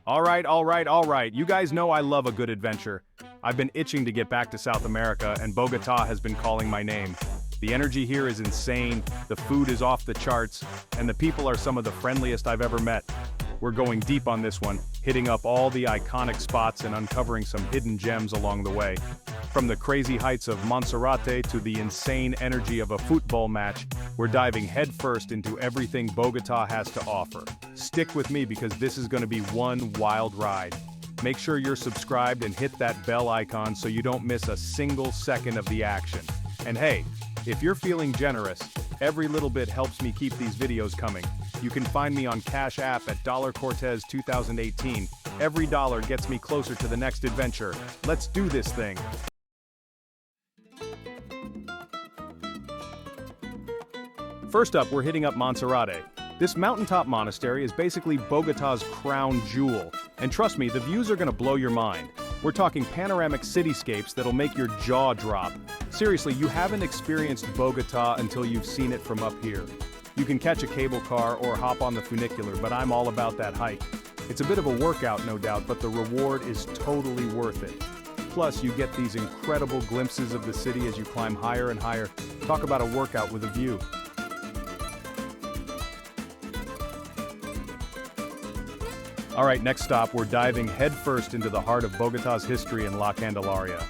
All right. You guys know I love a good adventure. I've been itching to get back to South America, and Bogotá has been calling my name. The energy here is insane, the food is off the charts, and the people are some of the friendliest I've ever met. We're going deep on this one, hitting up all the iconic spots and uncovering some hidden gems along the way. From the crazy heights of Monserrate to the insane energy of a football match, we're diving headfirst into everything Bogotá has to offer. Stick with me because this is going to be one wild ride. Make sure you're subscribed and hit that bell icon so you don't miss a single second of the action. And hey, if you're feeling generous, every little bit helps me keep these videos coming. You can find me on Cash App at Dollar Cortez 2018. Every dollar gets me closer to the next adventure. Let's do this thing. First up, we're hitting up Monserrate. This mountaintop monastery is basically Bogotá's crown jewel. And trust me, the views are gonna blow your mind. We're talking panoramic cityscapes that'll make your jaw drop. Seriously, you haven't experienced Bogotá until you've seen it from up here. You can catch a cable car or hop on the funicular, but I'm all about that hike. It's a bit of a workout, no doubt, but the reward is totally worth it. Plus, you get these incredible glimpses of the city as you climb higher and higher. Talk about a workout with a view. All right, next stop, we're diving headfirst into the heart of Bogotá's history in La Candelaria.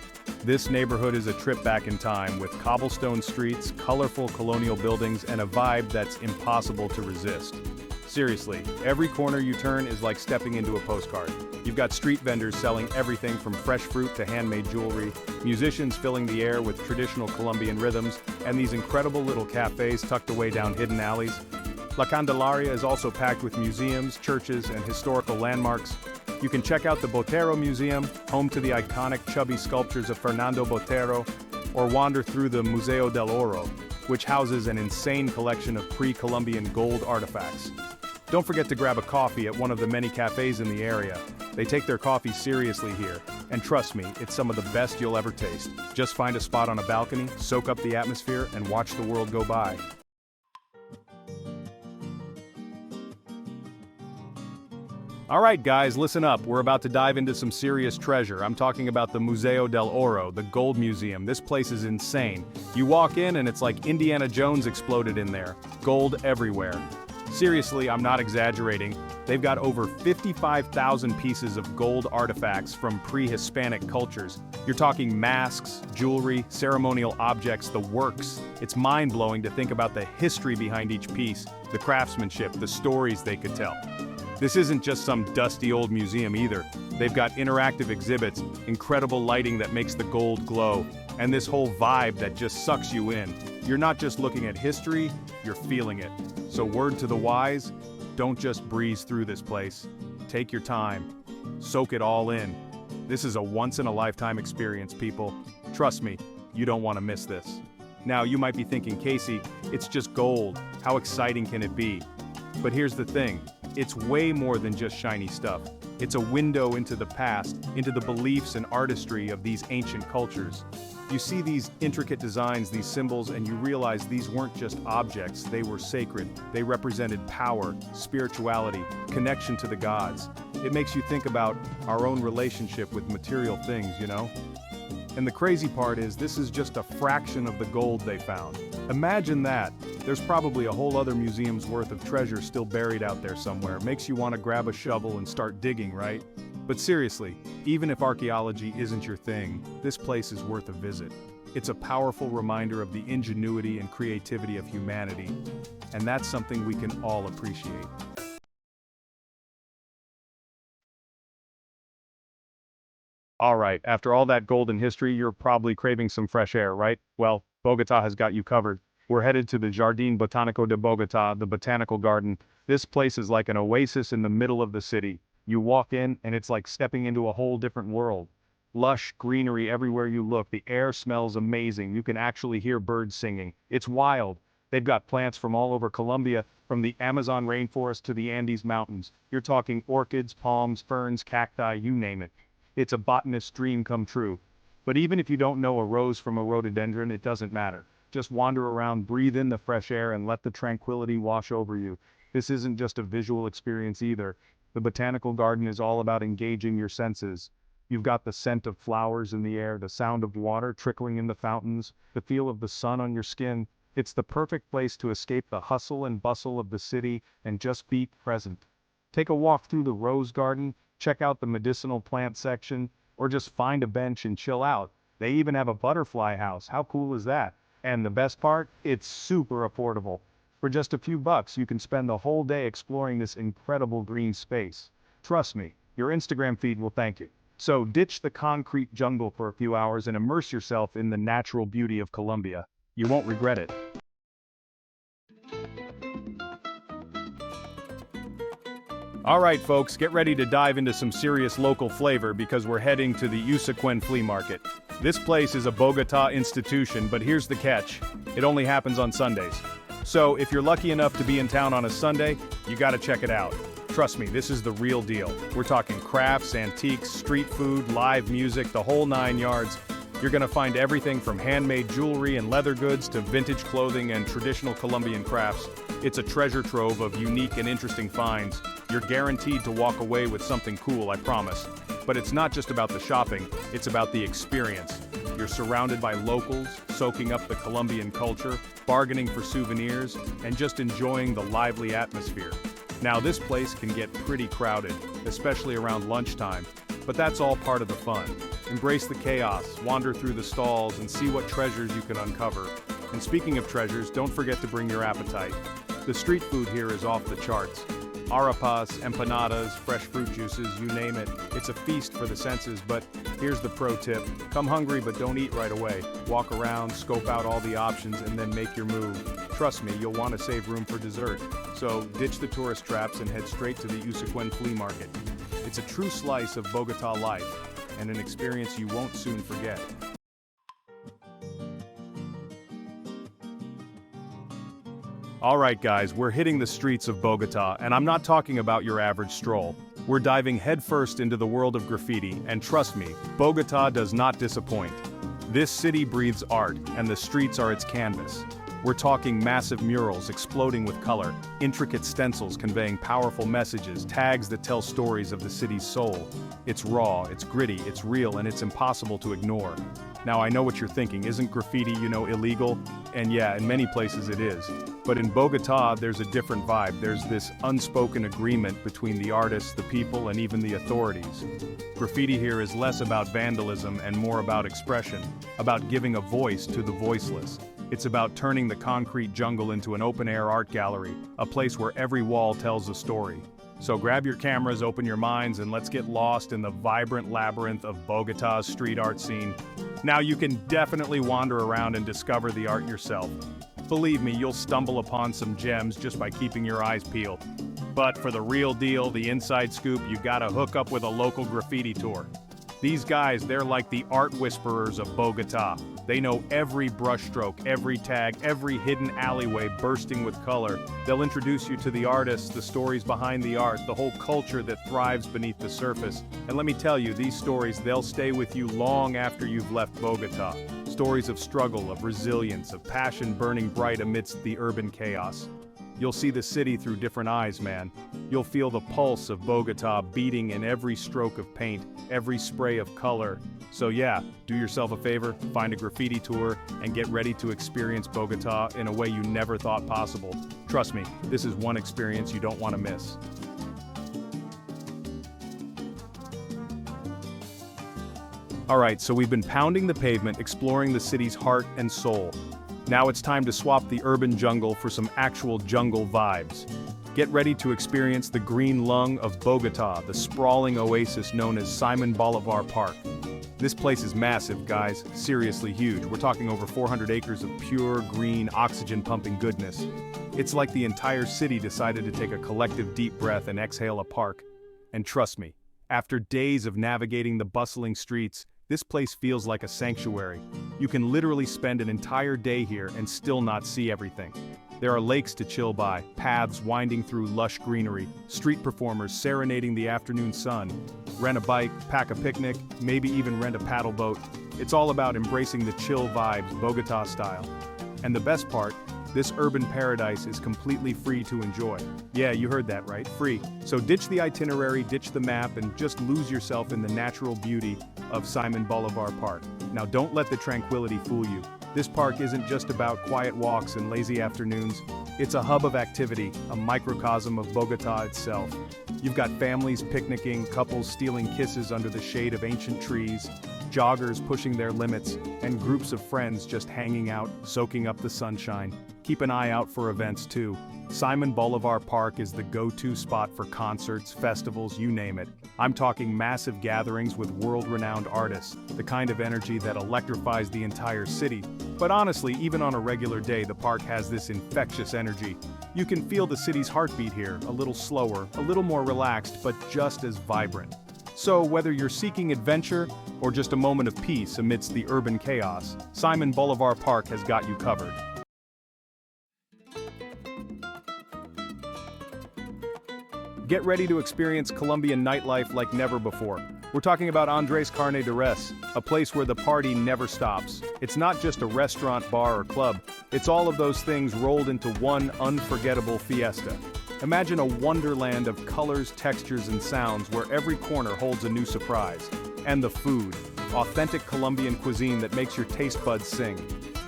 This neighborhood is a trip back in time with cobblestone streets, colorful colonial buildings, and a vibe that's impossible to resist. Seriously, every corner you turn is like stepping into a postcard. You've got street vendors selling everything from fresh fruit to handmade jewelry, musicians filling the air with traditional Colombian rhythms, and these incredible little cafes tucked away down hidden alleys. La Candelaria is also packed with museums, churches, and historical landmarks. You can check out the Botero Museum, home to the iconic chubby sculptures of Fernando Botero, or wander through the Museo del Oro, which houses an insane collection of pre-Columbian gold artifacts. Don't forget to grab a coffee at one of the many cafes in the area. They take their coffee seriously here, and trust me, it's some of the best you'll ever taste. Just find a spot on a balcony, soak up the atmosphere, and watch the world go by. All right, guys, listen up. We're about to dive into some serious treasure. I'm talking about the Museo del Oro, the Gold Museum. This place is insane. You walk in and it's like Indiana Jones exploded in there. Gold everywhere. Seriously, I'm not exaggerating. They've got over 55,000 pieces of gold artifacts from pre-Hispanic cultures. You're talking masks, jewelry, ceremonial objects, the works. It's mind-blowing to think about the history behind each piece, the craftsmanship, the stories they could tell. This isn't just some dusty old museum either. They've got interactive exhibits, incredible lighting that makes the gold glow, and this whole vibe that just sucks you in. You're not just looking at history, you're feeling it. So word to the wise, don't just breeze through this place. Take your time. Soak it all in. This is a once-in-a-lifetime experience, people. Trust me, you don't want to miss this. Now, you might be thinking, Casey, it's just gold. How exciting can it be? But here's the thing. It's way more than just shiny stuff. It's a window into the past, into the beliefs and artistry of these ancient cultures. You see these intricate designs, these symbols, and you realize these weren't just objects, they were sacred. They represented power, spirituality, connection to the gods. It makes you think about our own relationship with material things, you know? And the crazy part is, this is just a fraction of the gold they found. Imagine that. There's probably a whole other museum's worth of treasure still buried out there somewhere. It makes you want to grab a shovel and start digging, right? But seriously, even if archaeology isn't your thing, this place is worth a visit. It's a powerful reminder of the ingenuity and creativity of humanity, and that's something we can all appreciate. All right, after all that golden history, you're probably craving some fresh air, right? Well, Bogotá has got you covered. We're headed to the Jardín Botánico de Bogotá, the botanical garden. This place is like an oasis in the middle of the city. You walk in, and it's like stepping into a whole different world. Lush greenery everywhere you look. The air smells amazing. You can actually hear birds singing. It's wild. They've got plants from all over Colombia, from the Amazon rainforest to the Andes mountains. You're talking orchids, palms, ferns, cacti, you name it. It's a botanist's dream come true. But even if you don't know a rose from a rhododendron, it doesn't matter. Just wander around, breathe in the fresh air, and let the tranquility wash over you. This isn't just a visual experience either. The botanical garden is all about engaging your senses. You've got the scent of flowers in the air, the sound of water trickling in the fountains, the feel of the sun on your skin. It's the perfect place to escape the hustle and bustle of the city and just be present. Take a walk through the rose garden, check out the medicinal plant section, or just find a bench and chill out. They even have a butterfly house. How cool is that? And the best part, it's super affordable. For just a few bucks, you can spend the whole day exploring this incredible green space. Trust me, your Instagram feed will thank you. So ditch the concrete jungle for a few hours and immerse yourself in the natural beauty of Colombia. You won't regret it. All right, folks, get ready to dive into some serious local flavor because we're heading to the Usaquén Flea Market. This place is a Bogotá institution, but here's the catch. It only happens on Sundays. So if you're lucky enough to be in town on a Sunday, you gotta check it out. Trust me, this is the real deal. We're talking crafts, antiques, street food, live music, the whole 9 yards. You're gonna find everything from handmade jewelry and leather goods to vintage clothing and traditional Colombian crafts. It's a treasure trove of unique and interesting finds. You're guaranteed to walk away with something cool, I promise. But it's not just about the shopping, it's about the experience. You're surrounded by locals, soaking up the Colombian culture, bargaining for souvenirs, and just enjoying the lively atmosphere. Now this place can get pretty crowded, especially around lunchtime, but that's all part of the fun. Embrace the chaos, wander through the stalls, and see what treasures you can uncover. And speaking of treasures, don't forget to bring your appetite. The street food here is off the charts. Arepas, empanadas, fresh fruit juices, you name it. It's a feast for the senses, but here's the pro tip. Come hungry, but don't eat right away. Walk around, scope out all the options, and then make your move. Trust me, you'll want to save room for dessert. So ditch the tourist traps and head straight to the Usaquén Flea Market. It's a true slice of Bogotá life, and an experience you won't soon forget. Alright guys, we're hitting the streets of Bogotá, and I'm not talking about your average stroll. We're diving headfirst into the world of graffiti, and trust me, Bogotá does not disappoint. This city breathes art, and the streets are its canvas. We're talking massive murals exploding with color, intricate stencils conveying powerful messages, tags that tell stories of the city's soul. It's raw, it's gritty, it's real, and it's impossible to ignore. Now I know what you're thinking, isn't graffiti, illegal? And yeah, in many places it is. But in Bogotá, there's a different vibe. There's this unspoken agreement between the artists, the people, and even the authorities. Graffiti here is less about vandalism and more about expression, about giving a voice to the voiceless. It's about turning the concrete jungle into an open-air art gallery, a place where every wall tells a story. So grab your cameras, open your minds, and let's get lost in the vibrant labyrinth of Bogotá's street art scene. Now you can definitely wander around and discover the art yourself. Believe me, you'll stumble upon some gems just by keeping your eyes peeled. But for the real deal, the inside scoop, you gotta hook up with a local graffiti tour. These guys, they're like the art whisperers of Bogotá. They know every brushstroke, every tag, every hidden alleyway bursting with color. They'll introduce you to the artists, the stories behind the art, the whole culture that thrives beneath the surface. And let me tell you, these stories, they'll stay with you long after you've left Bogotá. Stories of struggle, of resilience, of passion burning bright amidst the urban chaos. You'll see the city through different eyes, man. You'll feel the pulse of Bogotá beating in every stroke of paint, every spray of color. So yeah, do yourself a favor, find a graffiti tour, and get ready to experience Bogotá in a way you never thought possible. Trust me, this is one experience you don't want to miss. Alright, so we've been pounding the pavement, exploring the city's heart and soul. Now it's time to swap the urban jungle for some actual jungle vibes. Get ready to experience the green lung of Bogotá, the sprawling oasis known as Simon Bolivar Park. This place is massive, guys, seriously huge. We're talking over 400 acres of pure, green, oxygen-pumping goodness. It's like the entire city decided to take a collective deep breath and exhale a park. And trust me, after days of navigating the bustling streets, this place feels like a sanctuary. You can literally spend an entire day here and still not see everything. There are lakes to chill by, paths winding through lush greenery, street performers serenading the afternoon sun. Rent a bike, pack a picnic, maybe even rent a paddle boat. It's all about embracing the chill vibes, Bogotá style. And the best part, this urban paradise is completely free to enjoy. Yeah, you heard that right, free. So ditch the itinerary, ditch the map, and just lose yourself in the natural beauty of Simon Bolivar Park. Now don't let the tranquility fool you. This park isn't just about quiet walks and lazy afternoons. It's a hub of activity, a microcosm of Bogotá itself. You've got families picnicking, couples stealing kisses under the shade of ancient trees, joggers pushing their limits, and groups of friends just hanging out, soaking up the sunshine. Keep an eye out for events too. Simon Bolivar Park is the go-to spot for concerts, festivals, you name it. I'm talking massive gatherings with world-renowned artists, the kind of energy that electrifies the entire city. But honestly, even on a regular day, the park has this infectious energy. You can feel the city's heartbeat here, a little slower, a little more relaxed, but just as vibrant. So whether you're seeking adventure or just a moment of peace amidst the urban chaos, Simon Bolivar Park has got you covered. Get ready to experience Colombian nightlife like never before. We're talking about Andrés Carne de Res, a place where the party never stops. It's not just a restaurant, bar, or club. It's all of those things rolled into one unforgettable fiesta. Imagine a wonderland of colors, textures, and sounds where every corner holds a new surprise. And the food, authentic Colombian cuisine that makes your taste buds sing.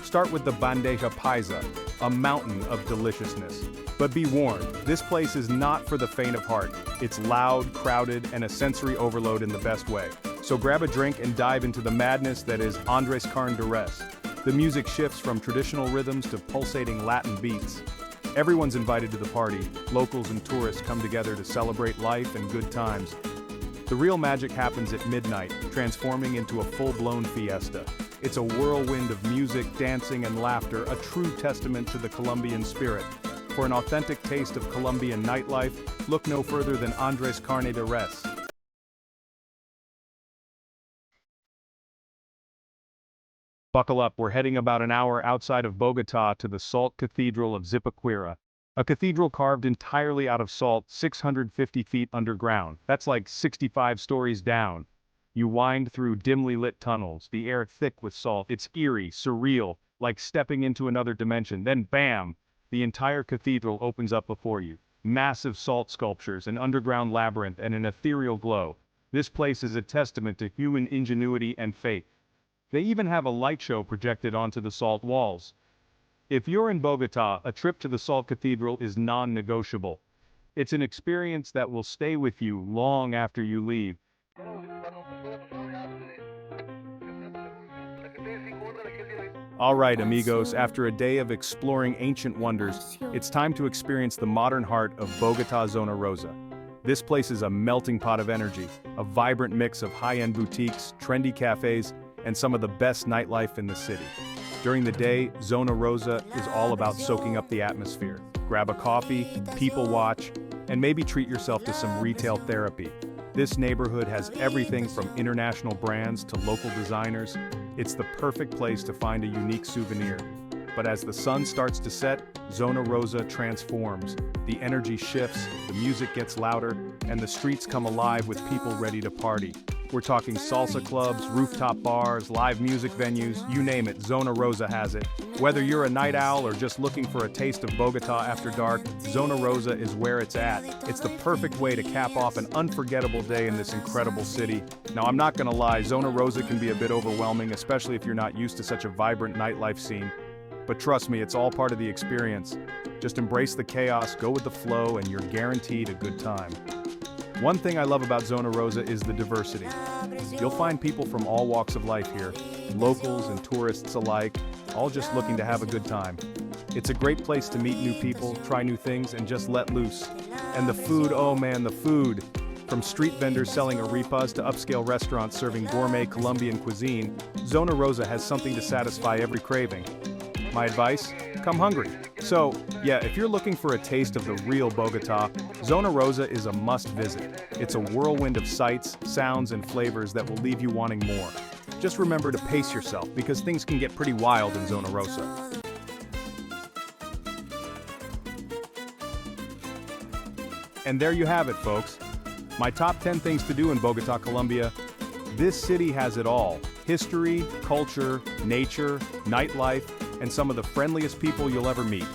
Start with the bandeja paisa, a mountain of deliciousness. But be warned, this place is not for the faint of heart. It's loud, crowded, and a sensory overload in the best way. So grab a drink and dive into the madness that is Andrés Carne de Res. The music shifts from traditional rhythms to pulsating Latin beats. Everyone's invited to the party. Locals and tourists come together to celebrate life and good times. The real magic happens at midnight, transforming into a full-blown fiesta. It's a whirlwind of music, dancing, and laughter, a true testament to the Colombian spirit. For an authentic taste of Colombian nightlife, look no further than Andrés Carne de Res. Buckle up, we're heading about an hour outside of Bogotá to the Salt Cathedral of Zipaquirá. A cathedral carved entirely out of salt, 650 feet underground. That's like 65 stories down. You wind through dimly lit tunnels, the air thick with salt. It's eerie, surreal, like stepping into another dimension. Then bam! The entire cathedral opens up before you. Massive salt sculptures, an underground labyrinth, and an ethereal glow. This place is a testament to human ingenuity and faith. They even have a light show projected onto the salt walls. If you're in Bogotá, a trip to the Salt Cathedral is non-negotiable. It's an experience that will stay with you long after you leave. Alright amigos, after a day of exploring ancient wonders, it's time to experience the modern heart of Bogotá Zona Rosa. This place is a melting pot of energy, a vibrant mix of high-end boutiques, trendy cafes, and some of the best nightlife in the city. During the day, Zona Rosa is all about soaking up the atmosphere. Grab a coffee, people watch, and maybe treat yourself to some retail therapy. This neighborhood has everything from international brands to local designers. It's the perfect place to find a unique souvenir. But as the sun starts to set, Zona Rosa transforms. The energy shifts, the music gets louder, and the streets come alive with people ready to party. We're talking salsa clubs, rooftop bars, live music venues, you name it, Zona Rosa has it. Whether you're a night owl or just looking for a taste of Bogotá after dark, Zona Rosa is where it's at. It's the perfect way to cap off an unforgettable day in this incredible city. Now I'm not gonna lie, Zona Rosa can be a bit overwhelming, especially if you're not used to such a vibrant nightlife scene. But trust me, it's all part of the experience. Just embrace the chaos, go with the flow, and you're guaranteed a good time. One thing I love about Zona Rosa is the diversity. You'll find people from all walks of life here, locals and tourists alike, all just looking to have a good time. It's a great place to meet new people, try new things, and just let loose. And the food, oh man, the food! From street vendors selling arepas to upscale restaurants serving gourmet Colombian cuisine, Zona Rosa has something to satisfy every craving. My advice? Come hungry. So, yeah, if you're looking for a taste of the real Bogotá, Zona Rosa is a must-visit. It's a whirlwind of sights, sounds, and flavors that will leave you wanting more. Just remember to pace yourself, because things can get pretty wild in Zona Rosa. And there you have it, folks. My top 10 things to do in Bogotá, Colombia. This city has it all. History, culture, nature, nightlife, and some of the friendliest people you'll ever meet.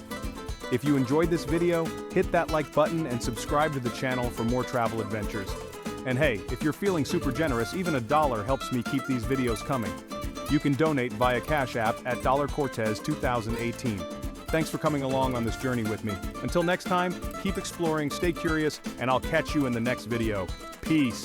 If you enjoyed this video, hit that like button and subscribe to the channel for more travel adventures. And hey, if you're feeling super generous, even $1 helps me keep these videos coming. You can donate via Cash App at $Cortez 2018. Thanks for coming along on this journey with me. Until next time, keep exploring, stay curious, and I'll catch you in the next video. Peace.